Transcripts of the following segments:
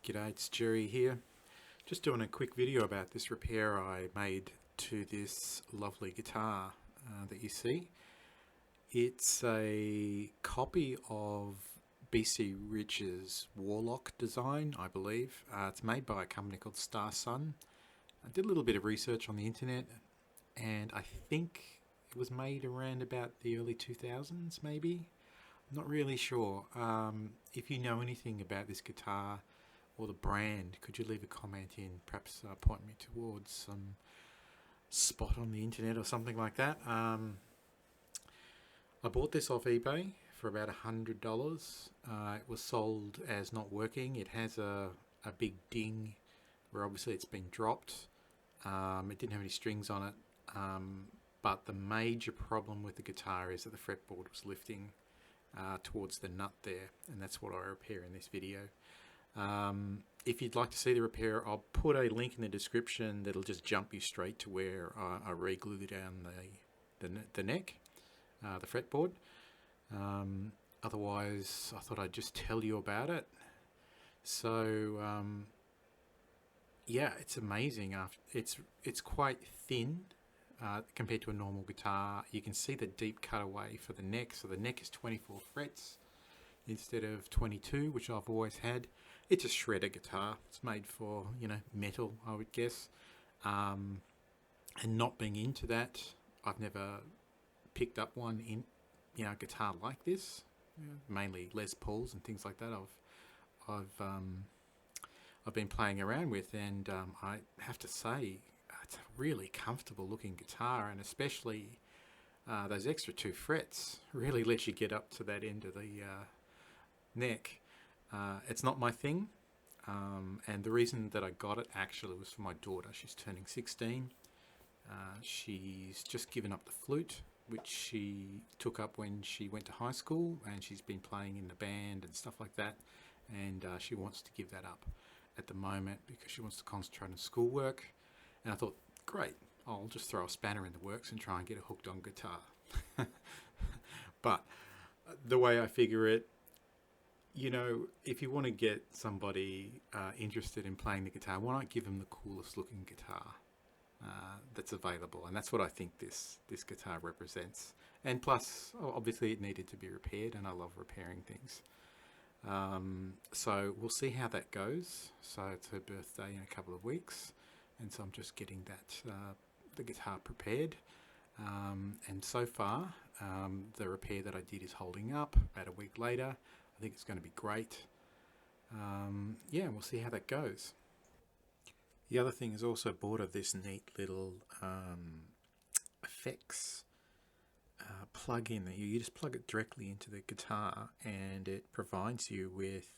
G'day, it's Jerry here. Just doing a quick video about this repair I made to this lovely guitar that you see. It's a copy of B.C. Rich's Warlock design, I believe. It's made by a company called Starsun. I did a little bit of research on the internet and I think it was made around about the early 2000s maybe. I'm not really sure. If you know anything about this guitar or the brand, could you leave a comment in, perhaps point me towards some spot on the internet or something like that. I bought this off eBay for about $100. It was sold as not working. It has a big ding where obviously it's been dropped. It didn't have any strings on it, but the major problem with the guitar is that the fretboard was lifting towards the nut there, and that's what I repair in this video. If you'd like to see the repair, I'll put a link in the description that'll just jump you straight to where I re-glue down the neck, the fretboard. Otherwise, I thought I'd just tell you about it. So yeah, it's amazing. It's quite thin compared to a normal guitar. You can see the deep cutaway for the neck. So the neck is 24 frets instead of 22, which I've always had. It's a shredder guitar. It's made for, metal, I would guess. And not being into that, I've never picked up one in, a guitar like this. Mainly Les Pauls and things like that. I've been playing around with, and I have to say, it's a really comfortable looking guitar, and especially those extra 2 frets really let you get up to that end of the neck. It's not my thing, and the reason that I got it actually was for my daughter. She's turning 16. She's just given up the flute, which she took up when she went to high school, and she's been playing in the band and stuff like that, and she wants to give that up at the moment because she wants to concentrate on schoolwork. And I thought, great, I'll just throw a spanner in the works and try and get her hooked on guitar. But the way I figure it, if you want to get somebody interested in playing the guitar, why not give them the coolest looking guitar that's available? And that's what I think this guitar represents. And plus, obviously it needed to be repaired, and I love repairing things. So we'll see how that goes. So it's her birthday in a couple of weeks, and so I'm just getting that the guitar prepared. And so far, the repair that I did is holding up. About a week later, I think it's going to be great. Yeah, we'll see how that goes. The other thing is also bought of this neat little effects plug-in that you just plug it directly into the guitar, and it provides you with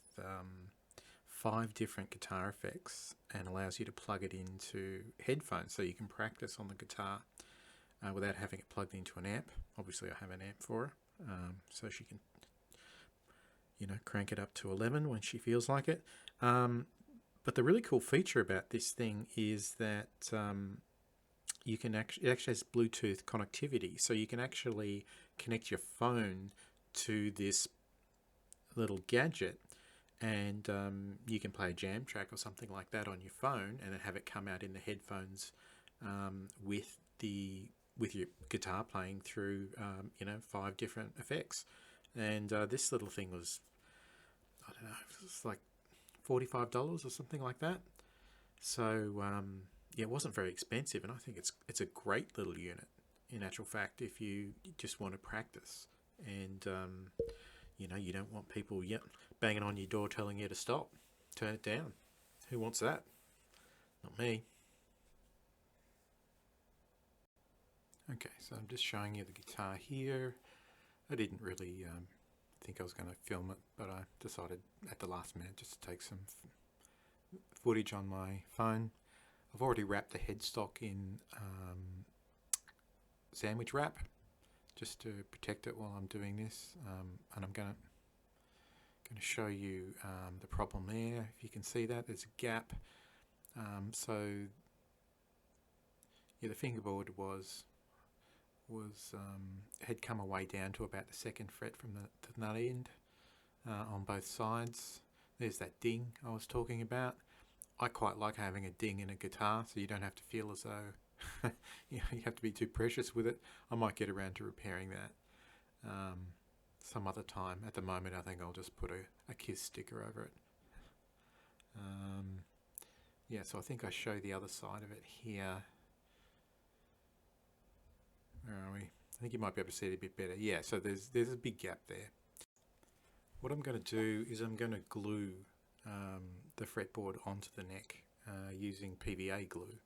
5 different guitar effects and allows you to plug it into headphones so you can practice on the guitar without having it plugged into an amp. Obviously I have an amp for her, so she can crank it up to 11 when she feels like it. But the really cool feature about this thing is that you can it actually has Bluetooth connectivity, so you can actually connect your phone to this little gadget, and you can play a jam track or something like that on your phone, and then have it come out in the headphones with your guitar playing through 5 different effects. And this little thing was, I don't know, it was like $45 or something like that. So yeah, it wasn't very expensive, and I think it's a great little unit in actual fact if you just want to practice, and you don't want people banging on your door telling you to stop, turn it down. Who wants that? Not me. Okay, so I'm just showing you the guitar here. I didn't really think I was going to film it, but I decided at the last minute just to take some footage on my phone. I've already wrapped the headstock in sandwich wrap just to protect it while I'm doing this, and I'm going to show you the problem there. If you can see that, there's a gap. So yeah, the fingerboard had come away down to about the 2nd fret from the nut end on both sides. There's that ding I was talking about. I quite like having a ding in a guitar, so you don't have to feel as though you have to be too precious with it. I might get around to repairing that some other time. At the moment, I think I'll just put a Kiss sticker over it. Yeah, so I think I show the other side of it here. Where are we? I think you might be able to see it a bit better. Yeah, so there's a big gap there. What I'm going to do is I'm going to glue the fretboard onto the neck using PVA glue.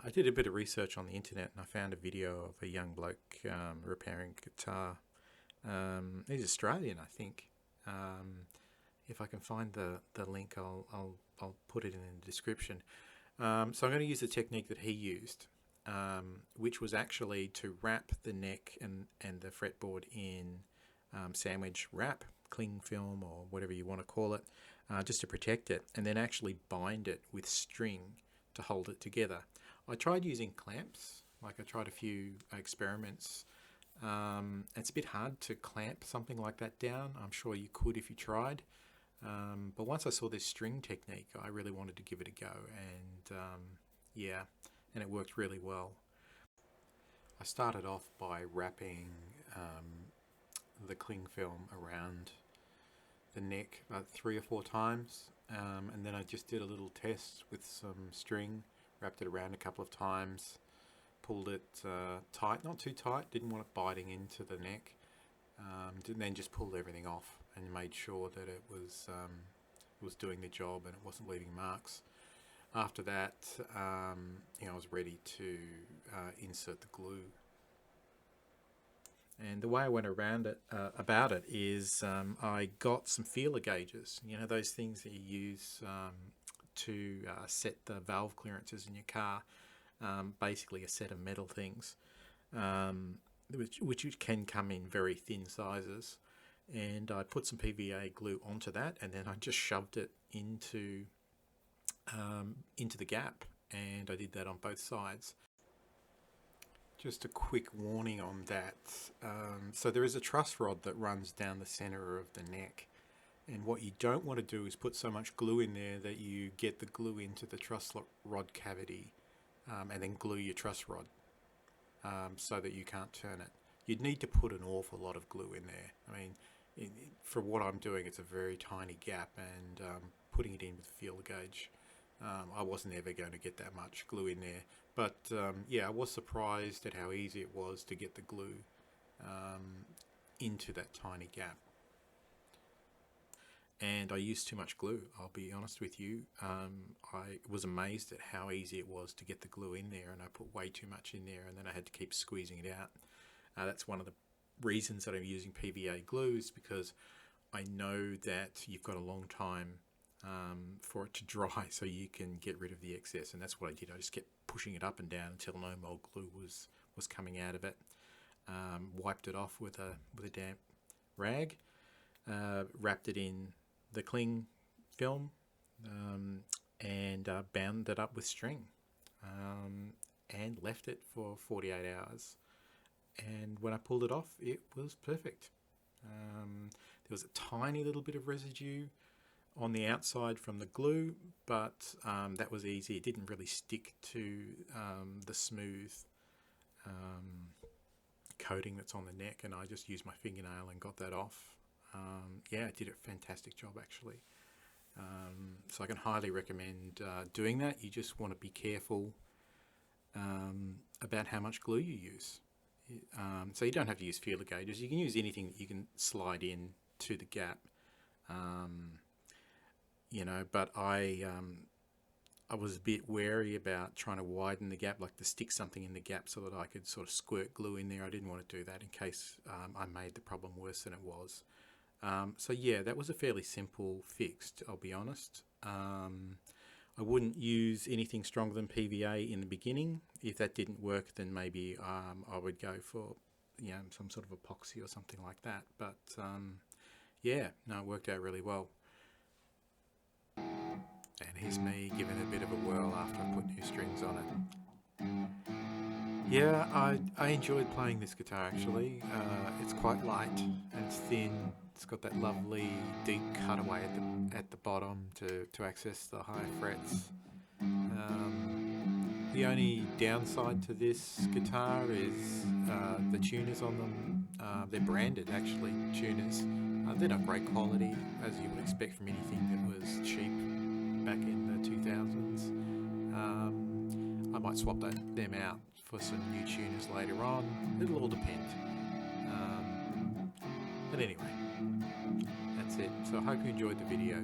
I did a bit of research on the internet and I found a video of a young bloke repairing a guitar. He's Australian, I think. If I can find the link, I'll put it in the description. So I'm going to use the technique that he used, which was actually to wrap the neck and the fretboard in sandwich wrap, cling film, or whatever you want to call it, just to protect it, and then actually bind it with string to hold it together. I tried using clamps, like I tried a few experiments. It's a bit hard to clamp something like that down. I'm sure you could if you tried. But once I saw this string technique, I really wanted to give it a go, and yeah, and it worked really well. I started off by wrapping the cling film around the neck about 3 or 4 times, and then I just did a little test with some string, wrapped it around a couple of times, pulled it tight, not too tight, didn't want it biting into the neck, and then just pulled everything off and made sure that it was doing the job and it wasn't leaving marks. After that, I was ready to insert the glue. And the way I went around it, about it, is I got some feeler gauges. You know, those things that you use to set the valve clearances in your car. Basically, a set of metal things, which can come in very thin sizes. And I put some PVA glue onto that, and then I just shoved it into the gap, and I did that on both sides. Just a quick warning on that. So there is a truss rod that runs down the center of the neck, and what you don't want to do is put so much glue in there that you get the glue into the truss rod cavity, and then glue your truss rod so that you can't turn it. You'd need to put an awful lot of glue in there. I mean, for what I'm doing, it's a very tiny gap, and putting it in with a feeler gauge, I wasn't ever going to get that much glue in there. But yeah, I was surprised at how easy it was to get the glue into that tiny gap. And I used too much glue, I'll be honest with you. I was amazed at how easy it was to get the glue in there, and I put way too much in there, and then I had to keep squeezing it out. That's one of the reasons that I'm using PVA glue, is because I know that you've got a long time for it to dry, so you can get rid of the excess, and that's what I did. I just kept pushing it up and down until no more glue was coming out of it. Wiped it off with a damp rag, wrapped it in the cling film, and bound it up with string, and left it for 48 hours. And when I pulled it off, it was perfect. There was a tiny little bit of residue on the outside from the glue, but that was easy. It didn't really stick to the smooth coating that's on the neck, and I just used my fingernail and got that off. Yeah, it did a fantastic job, actually. So I can highly recommend doing that. You just want to be careful about how much glue you use. So you don't have to use feeler gauges. You can use anything that you can slide in to the gap. But I was a bit wary about trying to widen the gap, like to stick something in the gap so that I could sort of squirt glue in there. I didn't want to do that in case I made the problem worse than it was. So yeah, that was a fairly simple fix, I'll be honest. I wouldn't use anything stronger than PVA in the beginning. If that didn't work, then maybe I would go for some sort of epoxy or something like that. But yeah, no, it worked out really well. And here's me giving it a bit of a whirl after I put new strings on it. Yeah, I enjoyed playing this guitar, actually. It's quite light and it's thin, It's got that lovely deep cutaway at the bottom to access the higher frets. The only downside to this guitar is the tuners on them. They're branded, actually, tuners. They're not great quality, as you would expect from anything that was cheap back in the 2000s. I might swap them out for some new tuners later on. It'll all depend. But anyway, that's it. So I hope you enjoyed the video.